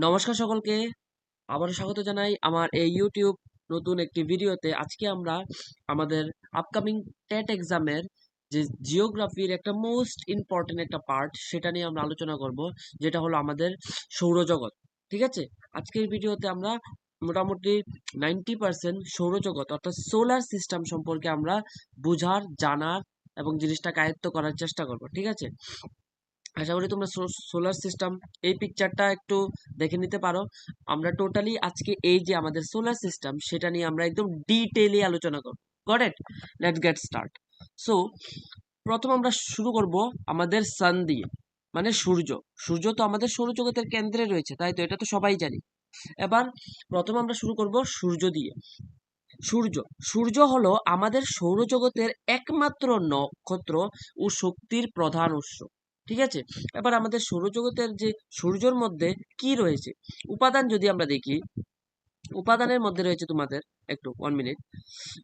নমস্কার সকলকে, আবারও স্বাগত জানাই আমার এই ইউটিউব নতুন একটি ভিডিওতে। আজকে আমরা আমাদের আপকামিং টেট এক্সামের যে জিওগ্রাফির একটা মোস্ট ইম্পর্টেন্ট একটা পার্ট সেটা নিয়ে আমরা আলোচনা করব, যেটা হলো আমাদের সৌরজগৎ। ঠিক আছে, আজকের ভিডিওতে আমরা মোটামুটি 90% সৌরজগৎ অর্থাৎ সোলার সিস্টেম সম্পর্কে আমরা বুঝার, জানার এবং জিনিসটাকে আয়ত্ত করার চেষ্টা করব। ঠিক আছে, আশা করি তোমরা সোলার সিস্টেম এই পিকচারটা একটু দেখে নিতে পারো। আমরা টোটালি আজকে এই যে আমাদের সোলার সিস্টেম সেটা নিয়ে আমরা একদম ডিটেইলি আলোচনা করব। Got it? Let's get start. So প্রথম আমরা শুরু করব আমাদের সান দিয়ে, মানে সূর্য। সূর্য তো আমাদের সৌরজগতের কেন্দ্রে রয়েছে, তাই তো? এটা তো সবাই জানি। এবার প্রথম আমরা শুরু করব সূর্য দিয়ে। সূর্য সূর্য হলো আমাদের সৌরজগতের একমাত্র নক্ষত্র ও শক্তির প্রধান উৎস। ঠিক আছে, এবার আমাদের সৌরজগতের যে সূর্যের মধ্যে কি রয়েছে উপাদান যদি আমরা দেখি, উপাদানের মধ্যে রয়েছে তোমাদের একটু 1 মিনিট।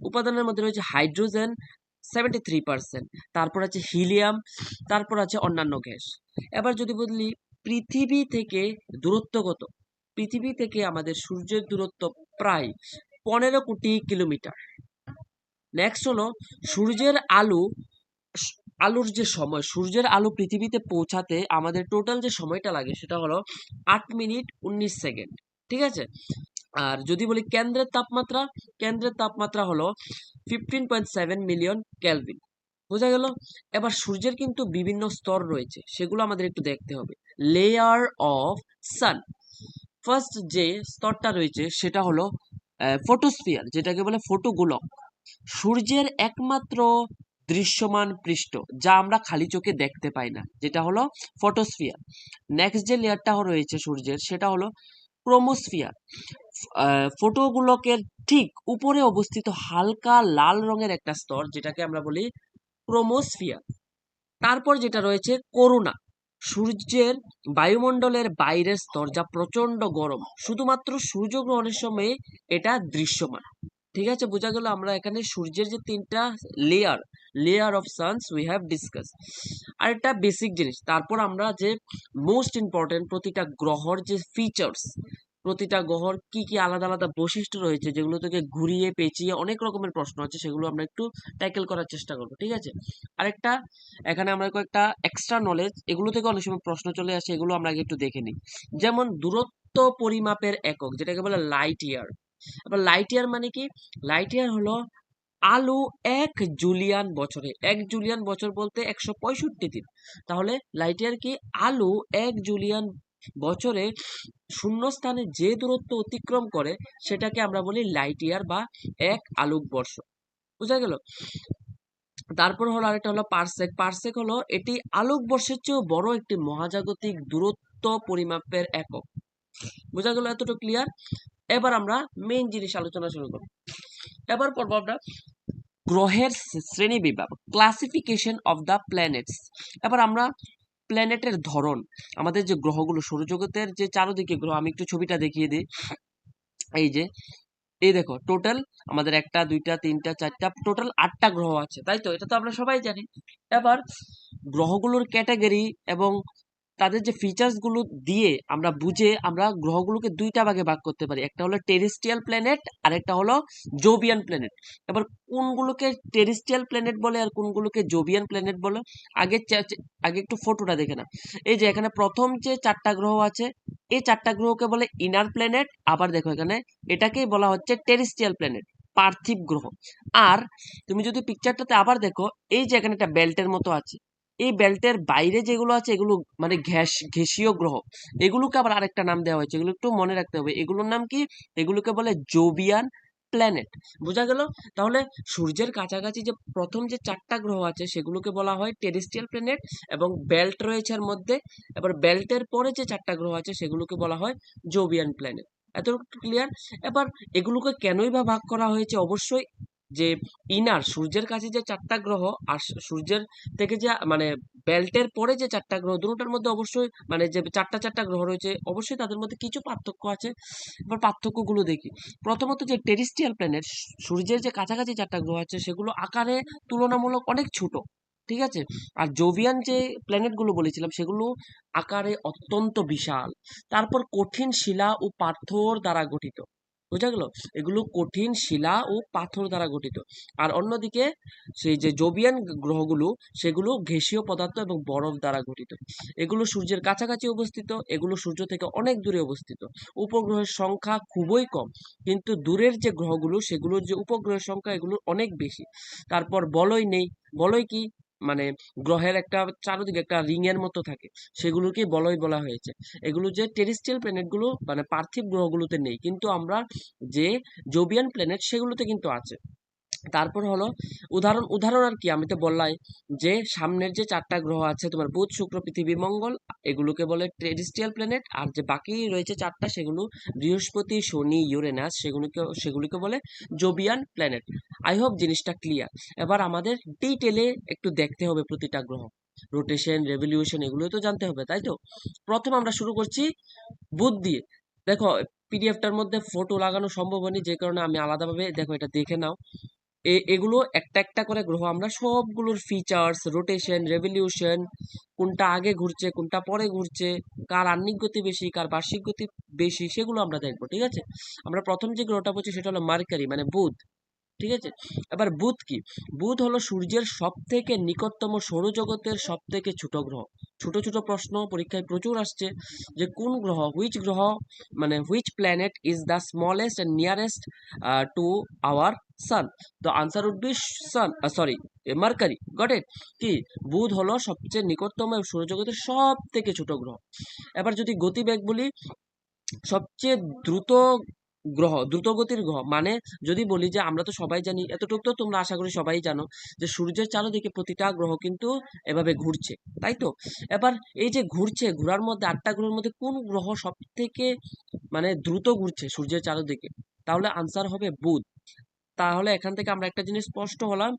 উপাদানের মধ্যে রয়েছে হাইড্রোজেন 73%, তারপর আছে হিলিয়াম, তারপর আছে অন্যান্য গ্যাস। এবার যদি বলি পৃথিবী থেকে দূরত্ব কত, পৃথিবী থেকে আমাদের সূর্যের দূরত্ব প্রায় 15 কোটি কিলোমিটার। নেক্সট হলো সূর্যের আলুর যে সময়, সূর্যের আলো পৃথিবীতে পৌঁছাতে আমাদের টোটাল যে সময়টা লাগে সেটা হলো 8 মিনিট 19 সেকেন্ড। ঠিক আছে, আর যদি বলি কেন্দ্রের তাপমাত্রা, কেন্দ্রের তাপমাত্রা হলো 15.7 মিলিয়ন কেলভিন। বোঝা গেল? এবার সূর্যের কিন্তু বিভিন্ন স্তর রয়েছে, সেগুলো আমাদের একটু দেখতে হবে। লেয়ার অফ সান, ফার্স্ট যে স্তরটা রয়েছে সেটা হলো ফটোস্ফিয়ার, যেটাকে বলে ফটোগোলক, সূর্যের একমাত্র দৃশ্যমান পৃষ্ঠ যা আমরা খালি চোখে দেখতে পাই না, যেটা হলো ফটোস্ফিয়ার। নেক্সট যে লেয়ারটা রয়েছে সূর্যের সেটা হলো ক্রোমোস্ফিয়ার। ফটোগুলোকের ঠিক উপরে অবস্থিত হালকা লাল রঙের একটা স্তর, যেটাকে আমরা বলি ক্রোমোস্ফিয়ার। তারপর যেটা রয়েছে করোনা, সূর্যের বায়ুমণ্ডলের বাইরের স্তর যা প্রচন্ড গরম, শুধুমাত্র সূর্যগ্রহণের সময় এটা দৃশ্যমান। ঠিক আছে, বোঝা গেল? আমরা এখানে সূর্যের যে তিনটা layer, layer of suns we have discuss. আর একটা বেসিক জিনিস, তারপর আমরা যে মোস্ট ইম্পর্টেন্ট প্রতিটা গ্রহর যে ফিচার্স, প্রতিটা গ্রহর কি কি আলাদা আলাদা বৈশিষ্ট্য রয়েছে, যেগুলো থেকে ঘুরিয়ে পেঁচিয়ে অনেক রকমের প্রশ্ন আছে, সেগুলো আমরা একটু ট্যাকেল করার চেষ্টা করবো। ঠিক আছে, আরেকটা এখানে আমরা কয়েকটা এক্সট্রা নলেজ, এগুলো থেকে অনেক সময় প্রশ্ন চলে আসে, এগুলো আমরা আগে একটু দেখে নিই। যেমন দূরত্ব পরিমাপের একক, যেটাকে বলে লাইট ইয়ার। আবার লাইট ইয়ার মানে কি? লাইট ইয়ার হলো আলো 1 জুলিয়ান বছরে, 1 জুলিয়ান বছর বলতে 165 দিন। তাহলে লাইট ইয়ার কি? আলো 1 জুলিয়ান বছরে শূন্য স্থানে যে দূরত্ব অতিক্রম করে সেটাকে আমরা বলি লাইট ইয়ার বা 1 আলোকবর্ষ। বুঝা গেল? তারপর হলো আরেকটা হলো পারসেক। পারসেক হলো এটি আলোকবর্ষের চেয়েও বড় একটি মহাজাগতিক দূরত্ব পরিমাপের একক। বোঝা গেল? এতটুকু ক্লিয়ার? এবার আমরা মেইন জিনিস আলোচনা শুরু করব। এবার পড়বো আমরা গ্রহের শ্রেণী বিভাগ, ক্লাসিফিকেশন অফ দ্য প্ল্যানেটস। এবার আমরা প্ল্যানেটের ধরন, আমাদের যে গ্রহগুলো সৌরজগতের যে চারদিকে গ্রহ, আমি একটু ছবিটা দেখিয়ে দিই। এই যে, এই দেখো, টোটাল আমাদের 1 2 3 4 টোটাল 8টা গ্রহ আছে, তাই তো? এটা তো আমরা সবাই জানি। এবার গ্রহগুলোর ক্যাটাগরি এবং তাদের যে ফিচার্স গুলো দিয়ে আমরা বুঝে আমরা গ্রহগুলোকে দুইটা ভাগে ভাগ করতে পারি, একটা হলো টেরেস্ট্রিয়াল প্ল্যানেট আর একটা হলো জোবিয়ান প্ল্যানেট। এবার কোনগুলোকে টেরেস্ট্রিয়াল প্ল্যানেট বলে আর কোনগুলোকে জোবিয়ান প্ল্যানেট বলে, আগে আগে একটু ফটোটা দেখে না। এই যে এখানে প্রথম যে 4টা গ্রহ আছে, এই 4টা গ্রহকে বলে ইনার প্ল্যানেট। আবার দেখো এখানে এটাকেই বলা হচ্ছে টেরেস্ট্রিয়াল প্ল্যানেট, পার্থিব গ্রহ। আর তুমি যদি পিকচারটাতে আবার দেখো, এই যে এখানে একটা বেল্টের মতো আছে, এই বেল্টের বাইরে যেগুলো আছে এগুলো মানে গ্যাসীয় গ্রহ। এগুলোকে আবার আরেকটা নাম দেওয়া হয়েছে, এগুলো একটু মনে রাখতে হবে। এগুলোর নাম কি? এগুলোকে বলে জোবিয়ান প্ল্যানেট। বোঝা গেল? তাহলে সূর্যের কাছাকাছি যে প্রথম যে 4টা গ্রহ আছে সেগুলোকে বলা হয় টেরেস্ট্রিয়াল প্ল্যানেট এবং বেল্ট রয়েছে এর মধ্যে। এবার বেল্টের পরে যে 4টা গ্রহ আছে সেগুলোকে বলা হয় জোবিয়ান প্ল্যানেট। এতটুকু ক্লিয়ার? এবার এগুলোকে কেনই বা ভাগ করা হয়েছে? অবশ্যই যে ইনার সূর্যের কাছে যে 4টা গ্রহ আর সূর্যের থেকে যে মানে বেল্টের পরে যে 4টা গ্রহ, দুটোটার মধ্যে অবশ্যই মানে যে 4টা গ্রহ রয়েছে, অবশ্যই তাদের মধ্যে কিছু পার্থক্য আছে। এবার পার্থক্যগুলো দেখি। প্রথমত যে টেরেস্ট্রিয়াল প্ল্যানেট, সূর্যের যে কাছাকাছি 4টা গ্রহ আছে সেগুলো আকারে তুলনামূলক অনেক ছোট, ঠিক আছে। আর জোভিয়ান যে প্ল্যানেট গুলো বলেছিলাম সেগুলো আকারে অত্যন্ত বিশাল, তারপর কঠিন শিলা ও পাথর দ্বারা গঠিত, বোঝা গেল? এগুলো কঠিন শিলা ও পাথর দ্বারা গঠিত। আর অন্যদিকে সেই যে জোভিয়ান গ্রহগুলো সেগুলো গ্যাসীয় পদার্থ এবং বরফ দ্বারা গঠিত। এগুলো সূর্যের কাছাকাছি অবস্থিত, এগুলো সূর্য থেকে অনেক দূরে অবস্থিত। উপগ্রহের সংখ্যা খুবই কম, কিন্তু দূরের যে গ্রহগুলো সেগুলোর যে উপগ্রহের সংখ্যা এগুলো অনেক বেশি। তারপর বলয় নেই। বলয় কি? মানে গ্রহের একটা চারদিকে একটা রিং এর মতো থাকে, সেগুলোকে বলয় বলা হয়েছে। এগুলো যে টেরেস্ট্রিয়াল প্ল্যানেট গুলো মানে পার্থিব গ্রহগুলোতে নেই, কিন্তু আমরা যে জোবিয়ান প্ল্যানেট সেগুলোতে কিন্তু আছে। তারপর হলো উদাহরণ, উদাহরণ আর কি, আমি তো বললাই যে সামনের যে 4টা গ্রহ আছে তোমার বুধ, শুক্র, পৃথিবী, মঙ্গল, এগুলোকে বলে টেরেস্ট্রিয়াল প্ল্যানেট। আর যে বাকি রয়েছে 4টা সেগুলো বৃহস্পতি, শনি, ইউরেনাস, সেগুলোকে বলে জোবিয়ান প্ল্যানেট। আই হোপ জিনিসটা ক্লিয়ার। এবার আমাদের ডিটেলে একটু দেখতে হবে প্রতিটা গ্রহ, রোটেশন, রেভলিউশন এগুলো তো জানতে হবে, তাই তো? প্রথম আমরা শুরু করছি বুধ দিয়ে। দেখো পিডিএফটার মধ্যে ফটো লাগানো সম্ভব হয়নি, যে কারণে আমি আলাদাভাবে, দেখো এটা দেখে নাও। এগুলো একটা একটা করে গ্রহ আমরা সবগুলোর ফিচার্স, রোটেশন, রেভলিউশন, কোনটা আগে ঘুরছে কোনটা পরে ঘুরছে, কার আহ্নিক গতি বেশি কার বার্ষিক গতি বেশি, সেগুলো আমরা দেখবো, ঠিক আছে? আমরা প্রথম যে গ্রহটা বলছি সেটা হলো মার্কারি মানে বুধ, ঠিক আছে? এবার বুধ কি? বুধ হলো সূর্যের সব থেকে নিকটতম সৌরজগতের সব থেকে ছোট গ্রহ। ছোট ছোট প্রশ্ন পরীক্ষায় প্রচুর আসছে যে কোন গ্রহ, হুইচ গ্রহ মানে which planet is the smallest and nearest to our sun. তো answer would be sun, sorry, mercury. Got it? কি? বুধ হলো সবচেয়ে নিকটতম সৌরজগতের সব থেকে ছোট গ্রহ। এবার যদি গতিবেগ বলি, সবচেয়ে দ্রুত গ্রহ, দ্রুতগতির গ্রহ মানে, যদি বলি যে আমরা তো সবাই জানি, এতটুকু তো তোমরা আশা করি সবাই জানো যে সূর্যের চারদিকে প্রতিটা গ্রহ কিন্তু এভাবে ঘুরছে, তাই তো? এবার এই যে ঘুরছে, ঘোরার মধ্যে 8টা গ্রহের মধ্যে কোন গ্রহ সব থেকে মানে দ্রুত ঘুরছে সূর্যের চারদিকে? তাহলে আনসার হবে বুধ। তাহলে এখান থেকে আমরা একটা জিনিস স্পষ্ট হলাম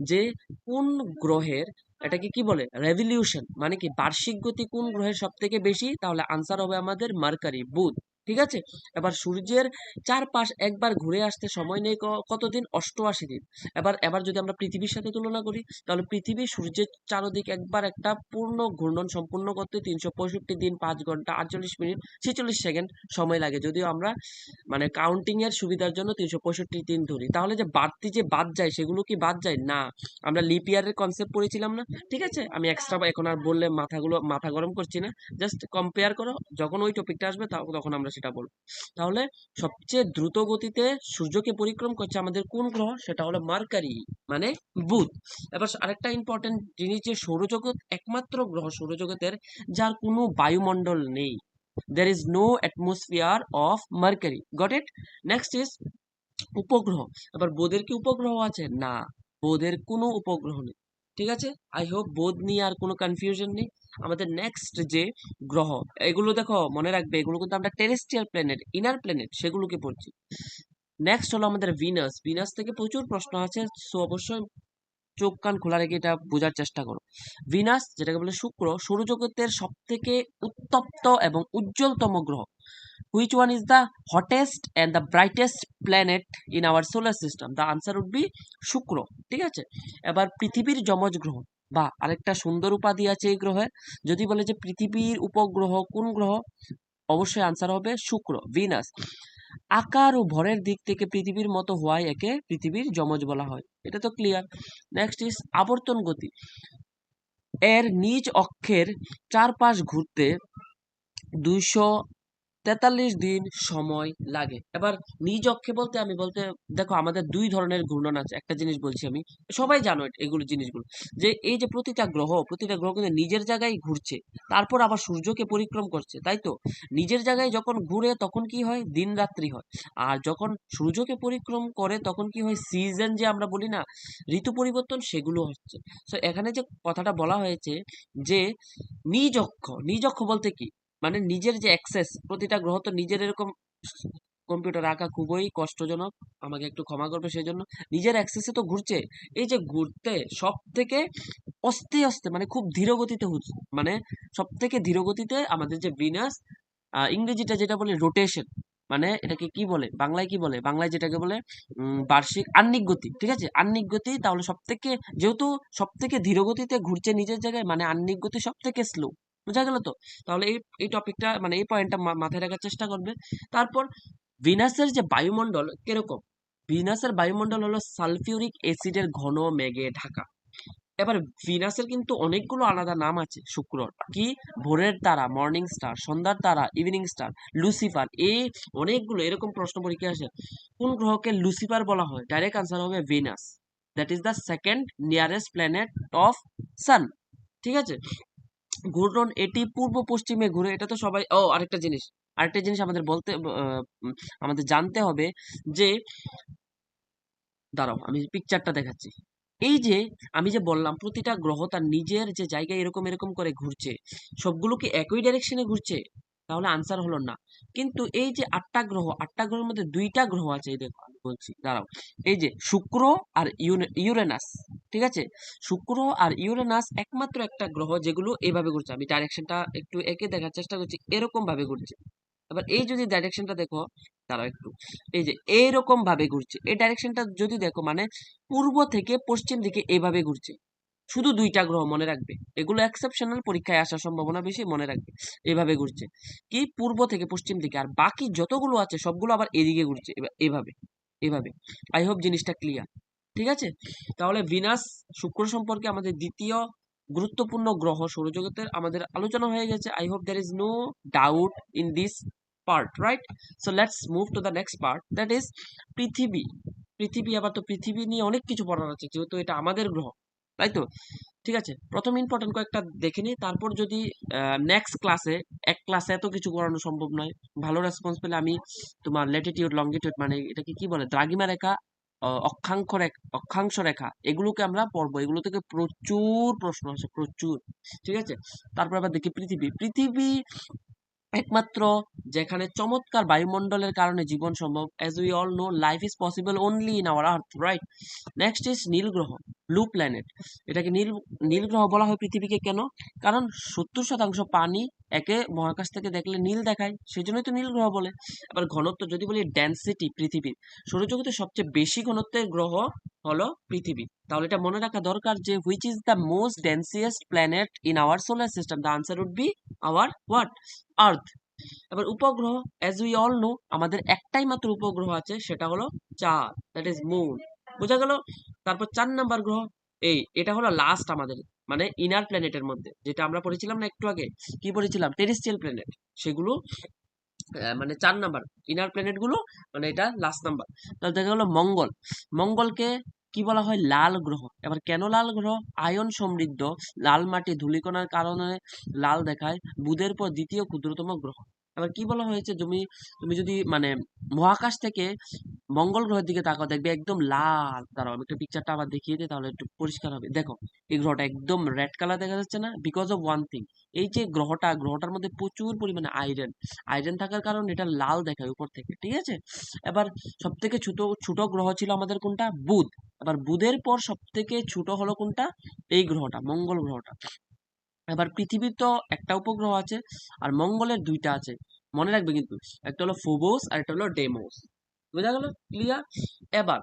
যে কোন গ্রহের, এটাকে কি বলে, রেভলিউশন মানে কি বার্ষিক গতি কোন গ্রহের সব থেকে বেশি, তাহলে আনসার হবে আমাদের মার্কারি, বুধ। ঠিক আছে। এবার সূর্যের চারপাশ একবার ঘুরে আসতে সময় নেই কতদিন? 88 দিন। এবার এবার যদি আমরা পৃথিবীর সাথে তুলনা করি, তাহলে পৃথিবী সূর্যের চারদিক একবার একটা পূর্ণ ঘূর্ণন সম্পূর্ণ করতে 365 দিন, 5 ঘন্টা, 48 মিনিট, 46 সেকেন্ড সময় লাগে, যদিও আমরা মানে কাউন্টিং এর সুবিধার জন্য 365 দিন ধরি। তাহলে যে বাড়তি যে বাদ যায় সেগুলো কি বাদ যায় না? আমরা লিপ ইয়ারের কনসেপ্ট পড়েছিলাম না? ঠিক আছে, আমি এক্সট্রা এখন আর বললে মাথা গরম করছি না, জাস্ট কম্পেয়ার করো, যখন ওই টপিকটা আসবে তখন আমরা সেটা বলবো। তাহলে সবচেয়ে দ্রুত গতিতে সূর্যকে পরিক্রম করছে আমাদের কোন গ্রহ? সেটা হলো মার্কারি মানে বুধ। এবার আরেকটা ইম্পর্টেন্ট জিনিস, যে সৌরজগৎ একমাত্র গ্রহ সৌরজগতের যার কোনো বায়ুমণ্ডল নেই। There is no atmosphere of Mercury. Got it? Next is উপগ্রহ। এবার বোধের কি উপগ্রহ আছে? না, বোধের কোনো উপগ্রহ নেই। ঠিক আছে, আই হোপ বোধ নিয়ে আর কোনো কনফিউশন নেই। আমাদের নেক্সট যে গ্রহ, এগুলো দেখো মনে রাখবে, এগুলো কিন্তু আমরা টেরেস্ট্রিয়াল প্ল্যানেট, ইনার প্ল্যানেট সেগুলোকে পড়ছি। নেক্সট হলো আমাদের ভিনাস। ভিনাস থেকে প্রচুর প্রশ্ন আছে, সো অবশ্যই চোখ কান খোলা রেখে এটা বোঝার চেষ্টা করো। ভিনাস, যেটাকে বলে শুক্র, সৌরজগতের সব থেকে উত্তপ্ত এবং উজ্জ্বলতম গ্রহ। Which one is the hottest and the brightest planet in our solar system? The answer would be শুক্র। ঠিক আছে। এবার পৃথিবীর যমজ গ্রহ বা আরেকটা সুন্দর উপাধি আছে এই গ্রহের, যদি বলে যে পৃথিবীর উপগ্রহ কোন গ্রহ, অবশ্যই আনসার হবে শুক্র, ভিনাস। আকার ও ভরের দিক থেকে পৃথিবীর মতো হওয়ায় একে পৃথিবীর যমজ বলা হয়, এটা তো ক্লিয়ার। নেক্সট ইজ আবর্তন গতি। এর নিজ অক্ষের চারপাশ ঘুরতে 243 দিন সময় লাগে। এবার নিজ অক্ষে বলতে আমি বলতে, দেখো আমাদের 2 ধরনের ঘূর্ণন আছে, একটা জিনিস বলছি আমি, সবাই জানো এগুলো জিনিসগুলো, যে এই যে প্রতিটা গ্রহ কিন্তু নিজের জায়গায় ঘুরছে, তারপর আবার সূর্যকে পরিক্রম করছে, তাই তো? নিজের জায়গায় যখন ঘুরে তখন কি হয়? দিন রাত্রি হয়। আর যখন সূর্যকে পরিক্রম করে তখন কি হয়? সিজন যে আমরা বলি না, ঋতু পরিবর্তন, সেগুলো হচ্ছে। তো এখানে যে কথাটা বলা হয়েছে যে নিজ অক্ষ বলতে কি, মানে নিজের যে অ্যাক্সেস, প্রতিটা গ্রহ তো নিজের এরকম, কম্পিউটার আঁকা খুবই কষ্টজনক, আমাকে একটু ক্ষমা করবে সেই জন্য। নিজের অ্যাক্সেসে তো ঘুরছে, এই যে ঘুরতে সব থেকে আস্তে আস্তে মানে খুব ধীর গতিতে হচ্ছে, মানে সব থেকে ধীর গতিতে আমাদের যে ভিনাস, ইংরেজিটা যেটা বলে রোটেশন, মানে এটাকে কি বলে, বাংলায় কি বলে, বাংলায় যেটাকে বলে বার্ষিক আহ্নিক গতি, ঠিক আছে, আহ্নিক গতি। তাহলে সব থেকে, যেহেতু সব থেকে ধীর গতিতে ঘুরছে নিজের জায়গায়, মানে আহ্নিক গতি সব থেকে স্লো। বোঝা গেল তো? তাহলে এই এই টপিকটা মানে এই পয়েন্টটা মাথায় রাখার চেষ্টা করবে। তারপর ভিনাসের যে বায়ুমণ্ডল কিরকম, ভিনাসের বায়ুমণ্ডল হলো সালফিউরিক অ্যাসিডের ঘন মেঘে ঢাকা। এবার ভিনাসের কিন্তু অনেকগুলো আলাদা নাম আছে শুক্রর, কি, ভোরের তারা, মর্নিং স্টার, সন্ধ্যার তারা, ইভিনিং স্টার, লুসিফার, এই অনেকগুলো এরকম প্রশ্ন পরীক্ষায় আসে। কোন গ্রহকে লুসিফার বলা হয়? ডাইরেক্ট আনসার হবে Venus. That is the second nearest planet of sun. ঠিক আছে, ঘূর্ণন এটি পূর্ব পশ্চিমে ঘুরে, এটা তো সবাই। ও আরেকটা জিনিস আমাদের আমাদের জানতে হবে যে, দাঁড়াও আমি পিকচারটা দেখাচ্ছি। এই যে আমি যে বললাম প্রতিটা গ্রহ তার নিজের যে জায়গায় এরকম এরকম করে ঘুরছে, সবগুলো কি একই ডাইরেকশনে ঘুরছে? তাহলে আনসার হলো না। কিন্তু এই যে 8টা গ্রহ, 8টা গ্রহের মধ্যে 2টা গ্রহ আছে, এই দেখো আমি বলছি, দাঁড়াও। এই যে শুক্র আর ইউরেনাস, ঠিক আছে, শুক্র আর ইউরেনাস একমাত্র একটা গ্রহ যেগুলো এভাবে ঘুরছে। আমি ডাইরেকশনটা একটু এঁকে দেখার চেষ্টা করছি, এরকম ভাবে ঘুরছে। এবার এই যদি ডাইরেকশনটা দেখো, দাঁড়াও একটু, এই যে এইরকম ভাবে ঘুরছে, এই ডাইরেকশনটা যদি দেখো মানে পূর্ব থেকে পশ্চিম দিকে এইভাবে ঘুরছে। শুধু 2টা গ্রহ, মনে রাখবে, এগুলো এক্সেপশনাল, পরীক্ষায় আসার সম্ভাবনা বেশি, মনে রাখবে। এইভাবে ঘুরছে, কি, পূর্ব থেকে পশ্চিম দিকে। আর বাকি যতগুলো আছে সবগুলো আবার এদিকে ঘুরছে, এভাবে এভাবে। আই হোপ জিনিসটা ক্লিয়ার। ঠিক আছে, তাহলে ভিনাস শুক্র সম্পর্কে আমাদের দ্বিতীয় গুরুত্বপূর্ণ গ্রহ সৌরজগতের আমাদের আলোচনা হয়ে গেছে। I hope there is no doubt in this part, right? So let's move to the next part, that is পৃথিবী। পৃথিবী, আবার তো পৃথিবী নিয়ে অনেক কিছু পড়ার আছে, যেহেতু এটা আমাদের গ্রহ, তাই তো? ঠিক আছে, প্রথম ইম্পর্টেন্ট কয়েকটা দেখে নিই, তারপর যদি নেক্সট ক্লাসে, এক ক্লাসে এত কিছু করানো সম্ভব নয়। ভালো রেসপন্স পেলে আমি তোমার ল্যাটিটিউড, লঙ্গিটিউড, মানে এটাকে কি বলে, দ্রাঘিমা রেখা, অক্ষাংশ রেখা, এগুলোকে আমরা পড়বো। এগুলো থেকে প্রচুর প্রশ্ন আসে, প্রচুর। ঠিক আছে, তারপর আবার দেখি পৃথিবী। পৃথিবী একমাত্র যেখানে চমৎকার বায়ুমণ্ডলের কারণে জীবন সম্ভব। As we all know, life is possible only in our earth, right? Next is নীল গ্রহ, ব্লু প্ল্যানেট। এটাকে নীল গ্রহ বলা হয় পৃথিবীকে, কেন? কারণ 70% পানি, একে মহাকাশ থেকে দেখলে নীল দেখায়, সেই জন্যই তো নীল গ্রহ বলে। এবার ঘনত্ব যদি বলি, ডেন্সিটি, পৃথিবীর সৌরজগতের সবচেয়ে বেশি ঘনত্বের গ্রহ হলো পৃথিবী। তাহলে এটা মনে রাখা দরকার যে which is the most densiest planet in our solar system, the answer would be our what, earth. এবার উপগ্রহ, অ্যাজ উই অল নো, আমাদের একটাই মাত্র উপগ্রহ আছে, সেটা হলো চাঁদ, দ্যাট ইজ মুন। বোঝা গেল? তারপর 4 নাম্বার গ্রহ, এটা হলো লাস্ট আমাদের, মানে ইনার প্ল্যানেটের মধ্যে, যেটা আমরা পড়েছিলাম না একটু আগে, কি পড়েছিলাম, টেরেস্ট্রিয়াল প্ল্যানেট, সেগুলো মানে 4 নাম্বার, ইনার প্ল্যানেট গুলো, মানে এটা লাস্ট নাম্বার। তাহলে দেখা গেলো মঙ্গল। মঙ্গলকে কি বলা হয়, লাল গ্রহ। এবার কেন লাল গ্রহ? আয়ন সমৃদ্ধ, লাল মাটি ধূলিকণার কারণে লাল দেখায়, বুধের পর দ্বিতীয় ক্ষুদ্রতম গ্রহ। এবার কি বলা হয়েছে, তুমি তুমি যদি মানে মহাকাশ থেকে মঙ্গল গ্রহের দিকে তাকাও, দেখবে একদম লাল। দাঁড়াও আমি একটা পিকচারটা আবার দেখিয়ে দিই, তাহলে একটু পরিষ্কার হবে। দেখো এই গ্রহটা একদম রেড কালার দেখা যাচ্ছে না, বিকজ অফ ওয়ান থিং, এই যে গ্রহটার মধ্যে প্রচুর পরিমাণে আয়রন থাকার কারণে এটা লাল দেখায় উপর থেকে। ঠিক আছে, এবার সব থেকে ছোট ছোট গ্রহ ছিল আমাদের কোনটা, বুধ। এবার বুধের পর সব থেকে ছোট হলো কোনটা, এই গ্রহটা, মঙ্গল গ্রহটা। এবার পৃথিবীর তো একটা উপগ্রহ আছে, আর মঙ্গলের 2টা আছে, মনে রাখবে কিন্তু, একটা হলো ফোবোস আর একটা হলো ডেমোস। বোঝা গেল? ক্লিয়ার? এবার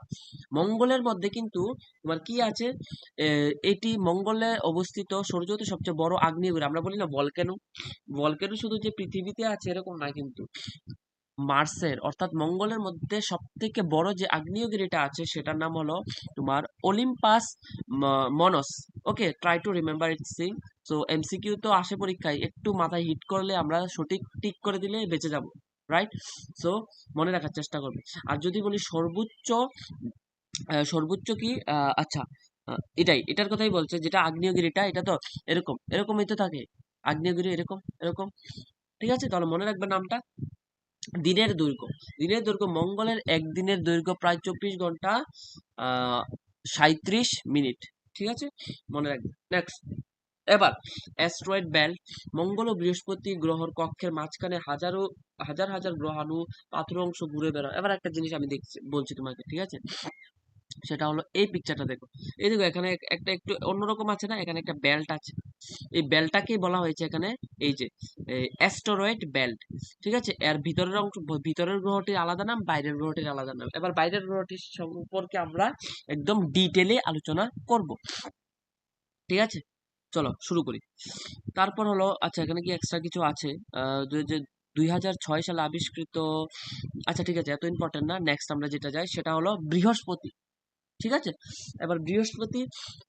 মঙ্গলের মধ্যে কিন্তু তোমার কি আছে, এটি মঙ্গলে অবস্থিত সৌরজগতের সবচেয়ে বড় আগ্নেয়গিরি। আমরা বলি না ভলক্যানো, ভলক্যানো শুধু যে পৃথিবীতে আছে এরকম না কিন্তু, মার্সের অর্থাৎ মঙ্গলের মধ্যে সব থেকে বড় যে আগ্নেয়গিরিটা আছে সেটার নাম হলো তোমার Olympus Mons. Okay, try to remember it's sing. So MCQ তো আসে পরীক্ষায়, একটু মাথায় হিট করলে আমরা সঠিক টিক করে দিলে বেঁচে যাব, রাইট? সো মনে রাখার চেষ্টা করবে। আর যদি বলি সর্বোচ্চ, সর্বোচ্চ কি, আচ্ছা, এটার কথাই বলছে, যেটা আগ্নেয়গিরিটা, এটা তো এরকম এরকমই তো থাকে, আগ্নেয়গিরি এরকম এরকম। ঠিক আছে, তাহলে মনে রাখবে নামটা। দিনের দৈর্ঘ্য মঙ্গলের একদিনের দৈর্ঘ্য প্রায় 24 ঘন্টা 37 মিনিট। ঠিক আছে, মনে রাখবে। নেক্সট, এবার অ্যাস্ট্রয়েড বেল্ট, মঙ্গল ও বৃহস্পতি গ্রহর কক্ষের মাঝখানে হাজার হাজার গ্রহাণু পাথর অংশ ঘুরে বেড়ায়। এবার একটা জিনিস আমি বলছি তোমাকে, ঠিক আছে, সেটা হলো এই পিকচারটা দেখো। এই দেখো এখানে একটা একটু অন্যরকম আছে না, এখানে একটা বেল্ট আছে। এই বেল্টটাকেই বলা হয়েছে এখানে এই যে অ্যাস্টেরয়েড বেল্ট। ঠিক আছে, এর ভিতরের অংশ, ভিতরের গ্রহটির আলাদা নাম, বাইরের গ্রহটির আলাদা নাম। এবার বাইরের গ্রহটির সম্পর্কে আমরা একদম ডিটেলে আলোচনা করব। ঠিক আছে, চলো শুরু করি। তারপর হলো, আচ্ছা এখানে কি এক্সট্রা কিছু আছে? যে 2006 সালে আবিষ্কৃত, আচ্ছা ঠিক আছে, এত ইম্পর্টেন্ট না। নেক্সট আমরা যেটা যাই সেটা হলো বৃহস্পতি। ঠিক আছে, এবার বৃহস্পতি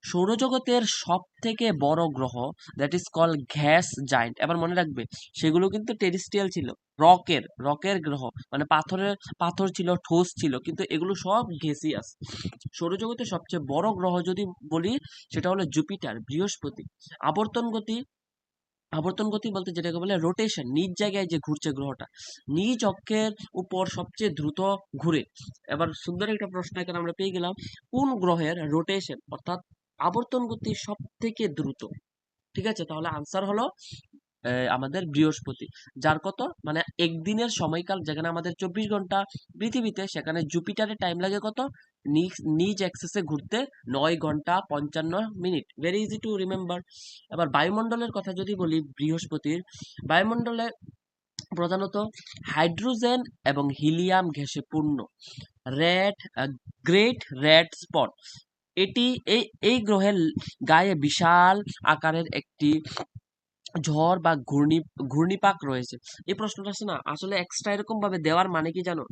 সৌরজগতের সব থেকে বড় গ্রহ, that is call gas giant. এবার মনে রাখবে সেগুলো কিন্তু টেরেস্ট্রিয়াল ছিল, রকের গ্রহ, মানে পাথর ছিল, ঠোস ছিল, কিন্তু এগুলো সব গ্যাসিয়াস। সৌরজগতের সবচেয়ে বড় গ্রহ যদি বলি সেটা হলো জুপিটার, বৃহস্পতি। আবর্তন গতি, আবর্তন গতি বলতে যেটাকে বলে রোটেশন, নিজ জায়গায় যে ঘুরছে গ্রহটা, নিজ অক্ষের উপর সবচেয়ে দ্রুত ঘুরে। এবার সুন্দর একটা প্রশ্ন এখানে আমরা পেয়ে গেলাম, কোন গ্রহের রোটেশন অর্থাৎ আবর্তন গতি সব থেকে দ্রুত? ঠিক আছে, তাহলে আনসার হলো আমাদের বৃহস্পতি। যার কত, মানে একদিনের সময়কাল যেখানে আমাদের 24 ঘন্টা পৃথিবীতে, সেখানে জুপিটারের টাইম লাগে কত, নিজ নিজ অ্যাক্সেসে ঘুরতে 9 ঘন্টা 55 minute. Very easy to remember. এবার বায়ুমণ্ডলের কথা যদি বলি বৃহস্পতির, বায়ুমণ্ডলে প্রধানত হাইড্রোজেন এবং হিলিয়াম গ্যাসে পূর্ণ। রেড গ্রেট রেড স্পট, এটি এই এই গ্রহের গায়ে বিশাল আকারের একটি ঝড় বা ঘূর্ণিপাক রয়েছে। এই প্রশ্নটা আছে না, আসলে এক্সট্রা এরকম ভাবে দেওয়ার মানে কি জানো?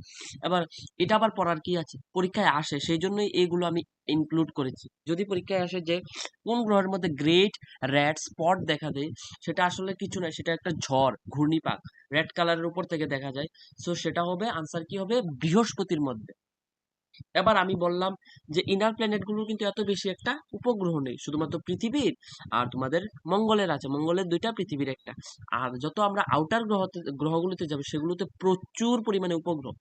এবার এটা আবার পড়ার কি আছে, পরীক্ষায় আসে, সেই জন্যই এইগুলো আমি ইনক্লুড করেছি। যদি পরীক্ষায় আসে যে কোন গ্রহের মধ্যে গ্রেট রেড স্পট দেখা দেয়, সেটা আসলে কিছু না, সেটা একটা ঝড়, ঘূর্ণিপাক, রেড কালারের উপর থেকে দেখা যায়। সো সেটা হবে আনসার, কি হবে, বৃহস্পতির মধ্যে। এবার আমি বললাম যে ইনার প্ল্যানেট গুলোর কিন্তু এত বেশি একটা উপগ্রহ নেই, শুধুমাত্র পৃথিবীর আর তোমাদের মঙ্গলের আছে, মঙ্গলের 2টা, পৃথিবীর একটা। আর যত আমরা আউটার গ্রহগুলোতে যাবো সেগুলোতে প্রচুর পরিমাণে উপগ্রহ।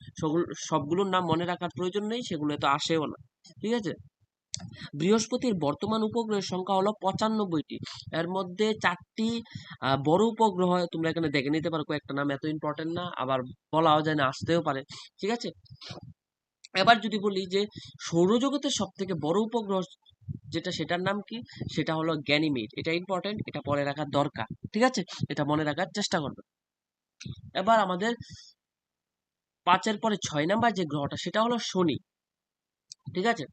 সবগুলোর নাম মনে রাখার প্রয়োজন নেই, সেগুলো তো আসেও না। ঠিক আছে, বৃহস্পতির বর্তমান উপগ্রহের সংখ্যা হলো 95টি। এর মধ্যে 4টি বড় উপগ্রহ তোমরা এখানে দেখে নিতে পারো, কয়েকটা নাম এত ইম্পর্টেন্ট না, আবার বলাও যায় না, আসতেও পারে। ঠিক আছে, এবার যদি বলি যে সৌরজগতের সব থেকে বড় উপগ্রহ যেটা, সেটার নাম কি, সেটা হলো গ্যানিমেড। এটা ইম্পর্টেন্ট, এটা পরে রাখার দরকার। ঠিক আছে, এটা মনে রাখার চেষ্টা করবে। এবার আমাদের 5-এর পরে 6 নাম্বার যে গ্রহটা সেটা হলো শনি। ঠিক আছে,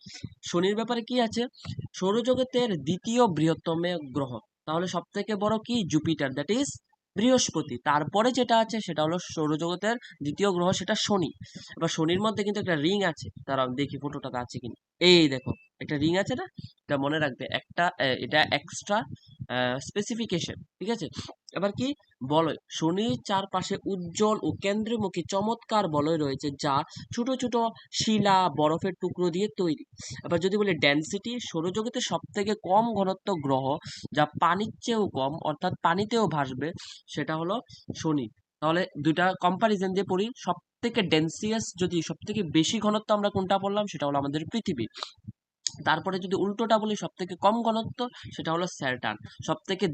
শনির ব্যাপারে কি আছে, সৌরজগতের দ্বিতীয় বৃহত্তম গ্রহ। তাহলে সব থেকে বড় কি, জুপিটার, দ্যাট ইজ বৃহস্পতি। তারপরে যেটা আছে সেটা হলো সৌরজগতের দ্বিতীয় গ্রহ, সেটা শনি। এবার শনির মধ্যে কিন্তু একটা রিং আছে, তারা দেখি ফটোটাতে আছে কিনা। এই দেখো একটা রিং আছে না, এটা মনে রাখবে, একটা এটা এক্সট্রা স্পেসিফিকেশন। ঠিক আছে, এবার কি বলয়, শনির চারপাশে উজ্জ্বল ও কেন্দ্রমুখী চমৎকার বলয় রয়েছে, যা ছোট ছোট শিলা, বরফের টুকরো দিয়ে তৈরি। এবার যদি বলি ডেনসিটি, সৌরজগতের সব থেকে কম ঘনত্ব গ্রহ, যা পানির চেয়েও কম, অর্থাৎ পানিতেও ভাসবে, সেটা হলো শনি। তাহলে দুইটা কম্পারিজন দিয়ে পড়ি, সব থেকে ডেন্সিয়াস, যদি সব থেকে বেশি ঘনত্ব আমরা কোনটা বললাম, সেটা হলো আমাদের পৃথিবী। তারপরে যদি উল্টোটা বলি, সব থেকে কম ঘনত্ব, সেটা হলো স্যাটার্ন। সব থেকে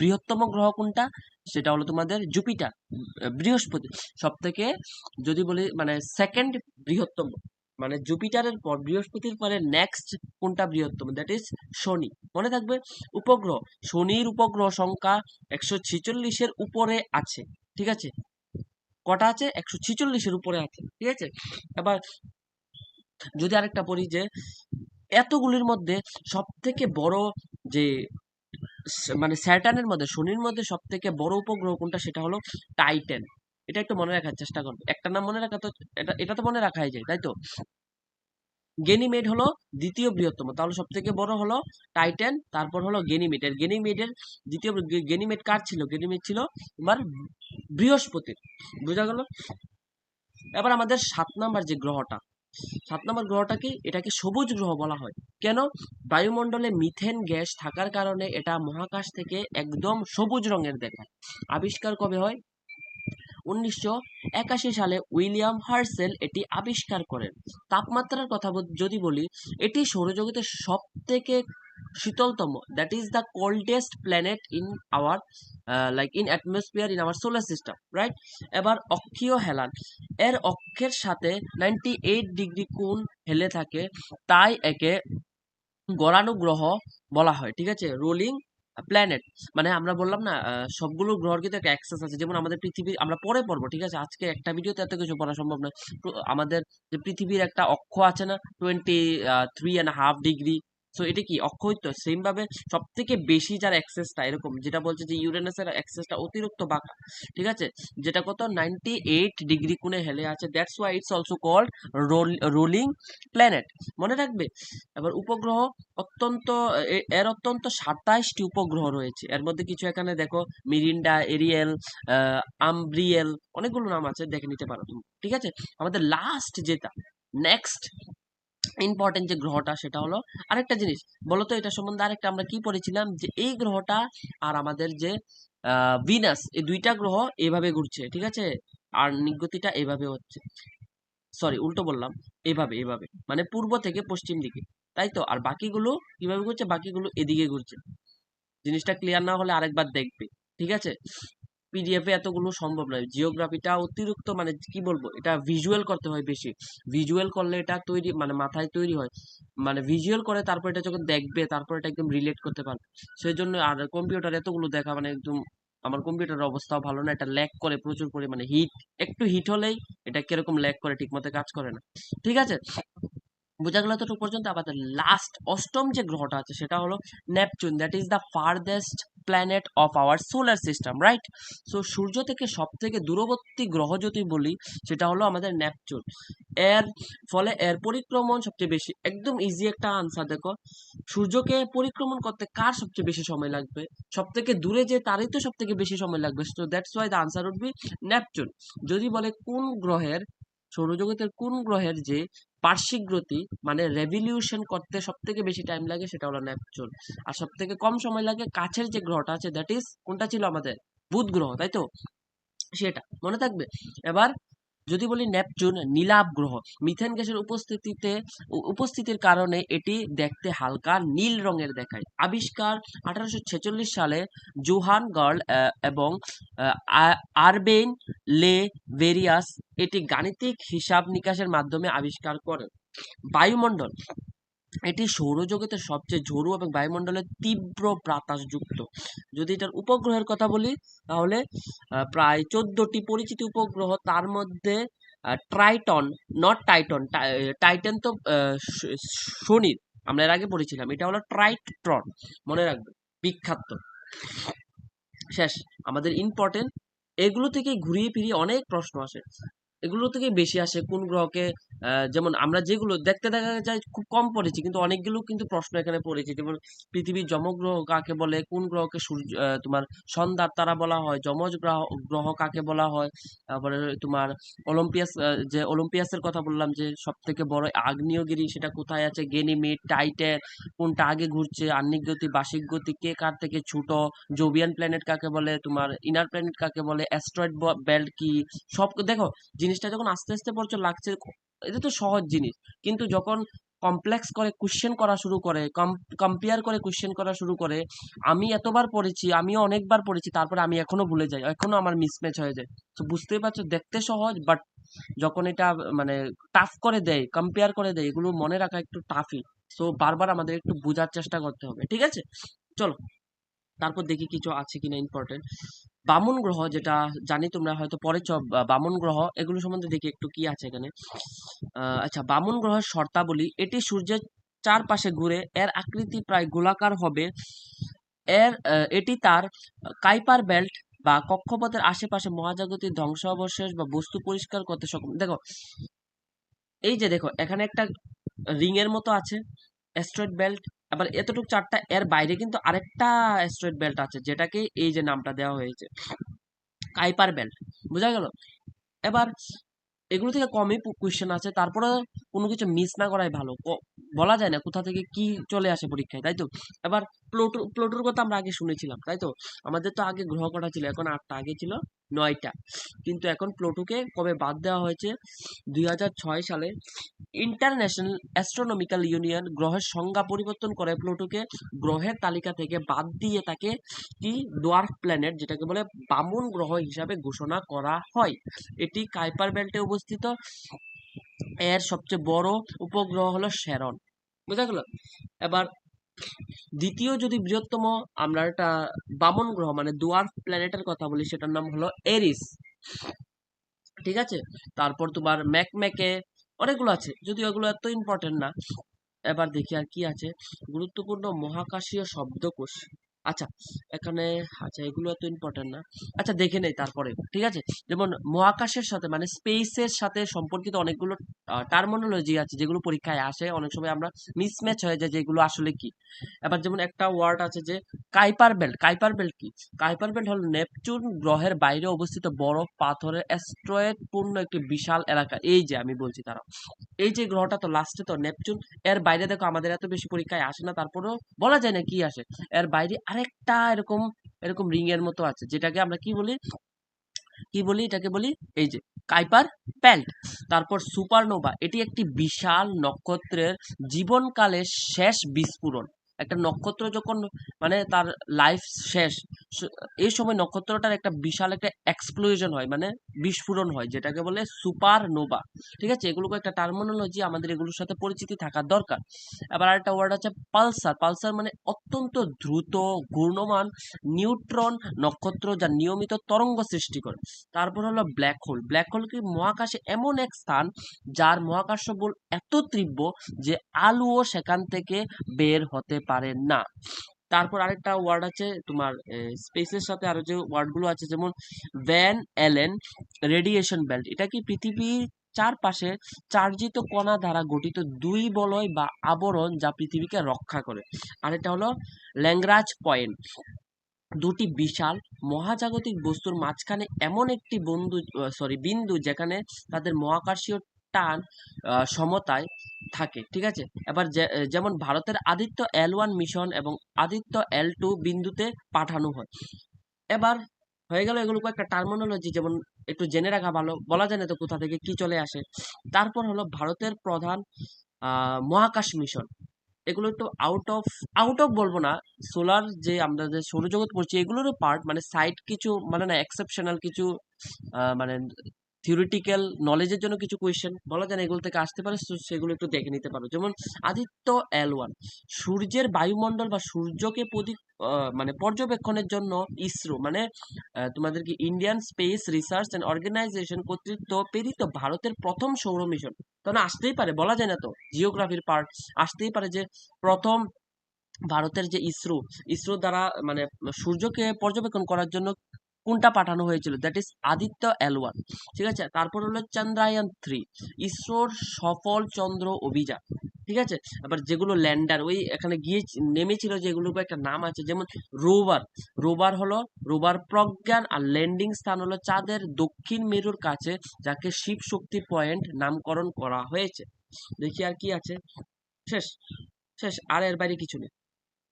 বৃহত্তম গ্রহ কোনটা, সেটা হলো তোমাদের জুপিটার, বৃহস্পতি। সব থেকে যদি বলি মানে সেকেন্ড বৃহত্তম, মানে জুপিটারের পর, বৃহস্পতির পরে নেক্সট কোনটা বৃহত্তম, দ্যাট ইজ শনি। মনে থাকবে, উপগ্রহ, শনির উপগ্রহ সংখ্যা 146-এর উপরে আছে। ঠিক আছে, কটা আছে, 146-এর উপরে আছে। ঠিক আছে, এবার যদি আরেকটা পড়ি যে এতগুলির মধ্যে সব থেকে বড় যে মানে স্যাটার্নের মধ্যে, শনির মধ্যে সব থেকে বড় উপগ্রহ কোনটা, সেটা হলো টাইটান। এটা একটু মনে রাখার চেষ্টা করবে, একটা নাম মনে রাখা তো, এটা তো মনে রাখাই যায়, তাই তো। গেনিমেড হলো দ্বিতীয় বৃহত্তম, তাহলে সব থেকে বড় হলো টাইটান, তারপর হলো গেনিমেড। এর গেনিমেডের দ্বিতীয়, গেনিমেড কার ছিল, গেনিমেড ছিল তোমার বৃহস্পতির। বুঝা গেল? এবার আমাদের 7 নাম্বার যে গ্রহটা, 7 নম্বর গ্রহটা কি, এটাকে সবুজ গ্রহ বলা হয়। কেন? বায়ুমণ্ডলে মিথেন গ্যাস থাকার কারণে এটা মহাকাশ থেকে একদম সবুজ রঙের দেখায়। আবিষ্কার কবে হয়? 1981 সালে উইলিয়াম হার্সেল এটি আবিষ্কার করেন। তাপমাত্রার কথা যদি বলি, এটি সৌরজগতের সব থেকে শীতলতম, that is the coldest planet in our like in atmosphere in our solar system, right? এবার অক্ষীয় হেলান, এর অক্ষের সাথে 98 ডিগ্রি কোণ হেলে থাকে, তাই একে গড়ানো গ্রহ বলা হয়, ঠিক আছে? রোলিং প্ল্যানেট, মানে আমরা বললাম না সবগুলো গ্রহের কিন্তু একটা অ্যাক্সেস আছে, যেমন আমাদের পৃথিবী আমরা পরে পড়বো, ঠিক আছে? আজকে একটা ভিডিওতে এত কিছু পড়া সম্ভব নয়। আমাদের যে পৃথিবীর একটা অক্ষ আছে না, 23.5 ডিগ্রি, সো এটা কি অক্ষই তো সেম ভাবে সব থেকে বেশি যার অ্যাক্সেসটা এরকম, যেটা বলছে যে ইউরেনাসের অ্যাক্সেসটা অতিরিক্ত বাঁকা, ঠিক আছে? যেটা কত 98 ডিগ্রি কোণে হেলে আছে, that's why it's also called rolling planet, মনে রাখবে। এবার উপগ্রহ অত্যন্ত এর অত্যন্ত 27টি উপগ্রহ রয়েছে, এর মধ্যে কিছু এখানে দেখো, মিরিন্ডা, এরিয়েল, আমব্রিয়েল, অনেকগুলো নাম আছে, দেখে নিতে পারো তুমি, ঠিক আছে? আমাদের লাস্ট যেটা নেক্সট ইম্পর্টেন্ট যে গ্রহটা, সেটা হলো আরেকটা জিনিস, বলতো এটা সম্বন্ধে আরেকটা আমরা কি পড়েছিলাম, যে এই গ্রহটা আর আমাদের যে ভিনাস, এই দুইটা গ্রহ এভাবে ঘুরছে, ঠিক আছে? আর নিগতিটা এভাবে হচ্ছে, সরি উল্টো বললাম, এভাবে এভাবে মানে পূর্ব থেকে পশ্চিম দিকে, তাই তো? আর বাকিগুলো কিভাবে ঘুরছে, বাকিগুলো এদিকে ঘুরছে। জিনিসটা ক্লিয়ার না হলে আরেকবার দেখবে, ঠিক আছে? পিডিএফ এ এতগুলো সম্ভব নয়, জিওগ্রাফিটা অতিরিক্ত, মানে কি বলবো, এটা ভিজুয়াল করতে হয় বেশি, ভিজুয়াল করলে এটা তৈরি মানে মাথায় তৈরি হয়, মানে ভিজুয়াল করে তারপর এটা যখন দেখবে তারপর এটা একদম রিলেট করতে পারবে। সেই জন্য আর কম্পিউটার এতগুলো দেখা মানে একদম, আমার কম্পিউটারের অবস্থাও ভালো না, এটা ল্যাগ করে প্রচুর পরিমাণে, হিট, একটু হিট হলেই এটা কিরকম ল্যাগ করে, ঠিক মতো কাজ করে না, ঠিক আছে? বোঝা গেল এতটুকু পর্যন্ত। আমাদের লাস্ট অষ্টম যে গ্রহটা আছে সেটা হলো Neptune, that is the farthest planet of our solar system, right? So সূর্য থেকে সব থেকে দূরবর্তী গ্রহ যদি বলি, সেটা হলো আমাদের নেপচুন। এর ফলে এর পরিক্রমণ সবচেয়ে বেশি, একদম ইজি একটা আনসার দেখো, সূর্যকে পরিক্রমণ করতে কার সবচেয়ে বেশি সময় লাগবে? সব থেকে দূরে যে তারই তো সব থেকে বেশি সময় লাগবে, so that's why the answer would be Neptune. যদি বলে কোন গ্রহের, সৌরজগতের কোন গ্রহের যে বার্ষিক গতি মানে রেভলিউশন করতে সব থেকে বেশি টাইম লাগে, সেটা হলো নেপচুন। আর সব থেকে কম সময় লাগে কাছের যে গ্রহটা আছে, দ্যাট ইজ কোনটা ছিল আমাদের, বুধ গ্রহ, তাই তো? সেটা মনে থাকবে। এবার যদি বলি নেপচুন নীলাভ গ্রহ, মিথেন গ্যাসের উপস্থিতির কারণে এটি দেখতে হালকা নীল রঙের দেখায়। আবিষ্কার 1846 সালে জোহান গার্ল এবং আরবেন লে ভেরিয়াস এটি গাণিতিক হিসাব নিকাশের মাধ্যমে আবিষ্কার করেন। বায়ুমণ্ডল, এটি সৌরজগতের সবচেয়ে ঝোড়ো এবং বায়ুমণ্ডলের তীব্র বাতাসযুক্ত। যদি এটার উপগ্রহের কথা বলি, তাহলে প্রায় 14টি পরিচিত উপগ্রহ, তার মধ্যে ট্রাইটন, নট টাইটন, টাইটান তো শনির, আমরা এর আগে পড়েছিলাম, এটা হলো ট্রাইট্রন, মনে রাখবে, বিখ্যাত। শেষ আমাদের ইম্পর্টেন্ট, এগুলো থেকে ঘুরিয়ে ফিরিয়ে অনেক প্রশ্ন আসে, এগুলো থেকে বেশি আসে কোন গ্রহকে, যেমন আমরা যেগুলো দেখতে দেখা যায় খুব কম পড়েছি, কিন্তু অনেকগুলো কিন্তু প্রশ্ন এখানে পড়েছি, যেমন পৃথিবীর যমগ্রহ কাকে বলে, কোন গ্রহকে সূর্য তোমার সন্ধ্যার তারা বলা হয়, যমজ গ্রহ গ্রহ কাকে বলা হয়, তারপরে তোমার অলিম্পিয়াস, যে অলিম্পিয়াসের কথা বললাম যে সব থেকে বড় আগ্নেয়গিরি, সেটা কোথায় আছে, গেনিমিড, টাইটান, কোনটা আগে ঘুরছে, আহ্নিক গতি, বার্ষিক গতি, কে কার থেকে ছোট, জোবিয়ান প্ল্যানেট কাকে বলে, তোমার ইনার প্ল্যানেট কাকে বলে, অ্যাস্ট্রয়েড বেল্ট কি, সব দেখো। জিনিসটা যখন আস্তে আস্তে পড়ছো লাগছে এটা তো সহজ জিনিস, কিন্তু যখন কমপ্লেক্স করে কোশ্চেন করা শুরু করে, কম্পেয়ার করে কোশ্চেন করা শুরু করে, আমি এতবার পড়েছি, আমিও অনেকবার পড়েছি, তারপরে আমি এখনো ভুলে যাই, এখনো আমার মিসম্যাচ হয়ে যায়। তো বুঝতেই পারছো, দেখতে সহজ, বাট যখন এটা মানে টাফ করে দেয়, কম্পেয়ার করে দেয়, এগুলো মনে রাখা একটু টাফই। সো বারবার আমাদের একটু বোঝার চেষ্টা করতে হবে, ঠিক আছে? চলো তারপর দেখি কিছু আছে কিনা ইম্পর্টেন্ট। বামন গ্রহ, যেটা জানি তোমরা হয়তো পড়েছ, বামন গ্রহ, এগুলো সম্বন্ধে দেখি একটু কি আছে এখানে। আচ্ছা, বামন গ্রহের শর্তাবলী, এটি সূর্যের চারপাশে ঘুরে, এর আকৃতি প্রায় গোলাকার হবে, এটি তার কাইপার বেল্ট বা কক্ষপথের আশেপাশে মহাজাগতিক ধ্বংসাবশেষ বা বস্তু পরিষ্কার করতে সক্ষম। দেখো এই যে দেখো এখানে একটা রিং এর মতো আছে, অ্যাস্ট্রয়েড বেল্ট, আবার এতটুকু চারটা, এর বাইরে কিন্তু আরেকটা অ্যাস্ট্রয়েড বেল্ট আছে, যেটাকে এই যে নামটা দেওয়া হয়েছে কাইপার বেল্ট, বোঝা গেল? এবার এগুলো থেকে কমই কোয়েশ্চেন আছে, তারপরে কোনো কিছু মিস না করাই ভালো, বলা যায় না কোথা থেকে কি চলে আসে পরীক্ষায়, তাই তো? এবার প্লুটোর কথা আমরা আগে শুনেছিলাম, তাই তো? আমাদের তো আগে গ্রহ কটা ছিল, এখন 8টা, আগে ছিল 9টা। কিন্তু এখন প্লুটোকে কবে বাদ দেওয়া হয়েছে? 2006 সালে ইন্টারন্যাশনাল অ্যাস্ট্রোনমিক্যাল ইউনিয়ন গ্রহের সংজ্ঞা পরিবর্তন করে প্লুটোকে গ্রহের তালিকা থেকে বাদ দিয়ে তাকে কি ডোয়ার্ফ প্ল্যানেট, যেটাকে বলে বামন গ্রহ হিসাবে ঘোষণা করা হয়। এটি কাইপার বেল্টে অবস্থিত। এর সবচেয়ে বড় উপগ্রহ হলো শ্যারন। বুঝা গেল? এবার দ্বিতীয় যদি বৃহত্তম আমরা একটা বামন গ্রহ মানে ডোয়ার্ফ প্ল্যানেটের কথা বলি, সেটার নাম হলো এরিস। ঠিক আছে? তারপর তোমার ম্যাকম্যাকে, অনেকগুলো আছে, যদিও এগুলো এত ইম্পর্টেন্ট না। এবার দেখি আর কি আছে। গুরুত্বপূর্ণ মহাকাশীয় শব্দকোষ। আচ্ছা, এখানে, আচ্ছা এগুলো এত ইম্পর্টেন্ট না। আচ্ছা দেখে নেই তারপরে, ঠিক আছে? যেমন মহাকাশের সাথে মানে স্পেসের সাথে সম্পর্কিত অনেকগুলো টার্মিনোলজি আছে যেগুলো পরীক্ষায় আসে, অনেক সময় আমরা মিসম্যাচ হয়ে যায় যে এগুলো আসলে কি। এবার যেমন একটা ওয়ার্ড আছে যে কাইপার বেল্ট। কাইপার বেল্ট কি? কাইপার বেল্ট হলো নেপচুন গ্রহের বাইরে অবস্থিত বরফ পাথরের অ্যাস্ট্রয়েড পূর্ণ একটি বিশাল এলাকা। এই যে আমি বলছি তারা, এই যে গ্রহটা তো লাস্টে তো নেপচুন, এর বাইরে দেখো আমাদের এত বেশি পরীক্ষায় আসে না, তারপরেও বলা যায় না কি আসে। এর বাইরে আরেকটা এরকম এরকম রিং এর মতো আছে, যেটাকে আমরা কি বলি, এটাকে বলি এই যে কাইপার বেল্ট। তারপর সুপারনোভা, এটি একটি বিশাল নক্ষত্রের জীবনকালের শেষ বিস্ফোরণ। একটা নক্ষত্র যখন মানে তার লাইফ শেষ, এই সময় নক্ষত্রটার একটা বিশাল একটা এক্সপ্লোশন হয়, মানে বিস্ফোরণ হয়, যেটাকে বলে সুপারনোভা। ঠিক আছে? এগুলো একটা টার্মিনোলজি, আমাদের এগুলোর সাথে পরিচিতি থাকা দরকার। আবার আরেকটা ওয়ার্ড আছে পালসার। পালসার মানে অত্যন্ত দ্রুত ঘূর্ণমান নিউট্রন নক্ষত্র যা নিয়মিত তরঙ্গ সৃষ্টি করে। তারপর হলো ব্ল্যাক হোল। ব্ল্যাক হোল কি? মহাকাশে এমন এক স্থান যার মহাকর্ষ বল এত তীব্র যে আলোও সেখান থেকে বের হতে পারে না। তারপর আরেকটা ওয়ার্ড আছে তোমার স্পেসের সাথে আরো যে ওয়ার্ডগুলো আছে, যেমন ভ্যান অ্যালেন রেডিয়েশন বেল্ট। এটা কি? পৃথিবীর চারপাশে চার্জিত কণা দ্বারা গঠিত দুই বলয় বা আবরণ যা পৃথিবীকে রক্ষা করে। আর এটা হলো ল্যাগ্রাঞ্জ পয়েন্ট। দুটি বিশাল মহাজাগতিক বস্তুর মাঝখানে এমন একটি বিন্দু যেখানে তাদের মহাকর্ষীয় টান সমতায় থাকে। ঠিক আছে? এবার যেমন ভারতের আদিত্য L1 মিশন এবং আদিত্য L2 বিন্দুতে পাঠানো হয়। এবার হয়ে গেল এগুলো একটা টার্মিনোলজি, যেমন একটু জেনে রাখা ভালো, বলা যায় না তো কোথা থেকে কি চলে আসে। তারপর হলো ভারতের প্রধান মহাকাশ মিশন। এগুলো একটু আউট অফ বলবো না, সোলার যে আমরা যে সৌরজগৎ পড়ছি এগুলোরও পার্ট, মানে সাইড কিছু, মানে না এক্সেপশনাল কিছু মানে থিওরিটিক্যাল নলেজের জন্য কিছু কোয়েশ্চেন বলা যায় না এগুলো থেকে আসতে পারে, সেগুলো একটু দেখে নিতে পারো। যেমন আদিত্য L1 সূর্যের বায়ুমণ্ডল বা সূর্যকে মানে পর্যবেক্ষণের জন্য ইসরো মানে তোমাদের কি Indian space research and organization কর্তৃক প্রেরিত ভারতের প্রথম সৌর মিশন। তখন আসতেই পারে, বলা যায় না তো, জিওগ্রাফির পার্ট আসতেই পারে যে প্রথম ভারতের যে ইসরো দ্বারা মানে সূর্যকে পর্যবেক্ষণ করার জন্য কোনটা পাঠানো হয়েছিল, দ্যাট ইজ আদিত্য L1। ঠিক আছে? তারপর হলো চন্দ্রায়ন 3, ইসরোর সফল চন্দ্র অভিযান। ঠিক আছে? আবার যেগুলো ল্যান্ডার ওই এখানে গিয়ে নেমেছিল, যেগুলোর একটা নাম আছে, যেমন রোভার। রোভার প্রজ্ঞান, আর ল্যান্ডিং স্থান হলো চাঁদের দক্ষিণ মেরুর কাছে, যাকে শিব শক্তি পয়েন্ট নামকরণ করা হয়েছে। দেখি আর কি আছে। শেষ। শেষ, আর এর বাইরে কিছু নেই।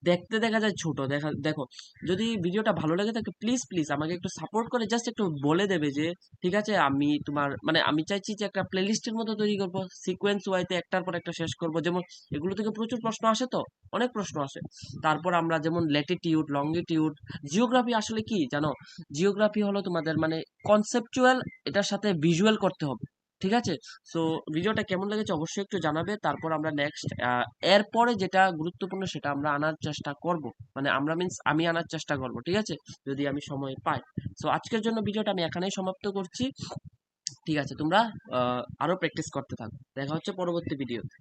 দেখতে দেখা যায় ছোট, দেখো যদি ভিডিওটা ভালো লাগে থাকে প্লিজ প্লিজ আমাকে একটু সাপোর্ট করে জাস্ট একটু বলে দেবে যে ঠিক আছে, আমি তোমার মানে আমি চাইছি যে একটা প্লেলিস্টের মতো তৈরি করবো, সিকোয়েন্স ওয়াইতে একটার পর একটা শেষ করব। যেমন এগুলো থেকে প্রচুর প্রশ্ন আসে, তো অনেক প্রশ্ন আসে। তারপর আমরা যেমন ল্যাটিটিউড লংগিটিউড, জিওগ্রাফি আসলে কি জানো? জিওগ্রাফি হলো তোমাদের মানে কনসেপচুয়াল, এটার সাথে ভিজুয়াল করতে হবে। ঠিক আছে? সো ভিডিওটা কেমন লেগেছে অবশ্যই একটু জানাবে। তারপর আমরা নেক্সট এরপরে যেটা গুরুত্বপূর্ণ সেটা আমরা আনার চেষ্টা করব, মানে আমরা মিন্স আমি আনার চেষ্টা করব। ঠিক আছে? যদি আমি সময় পাই। সো আজকের জন্য ভিডিওটা আমি এখানেই সমাপ্ত করছি। ঠিক আছে? তোমরা আরো প্র্যাকটিস করতে থাকো। দেখা হচ্ছে পরবর্তী ভিডিওতে।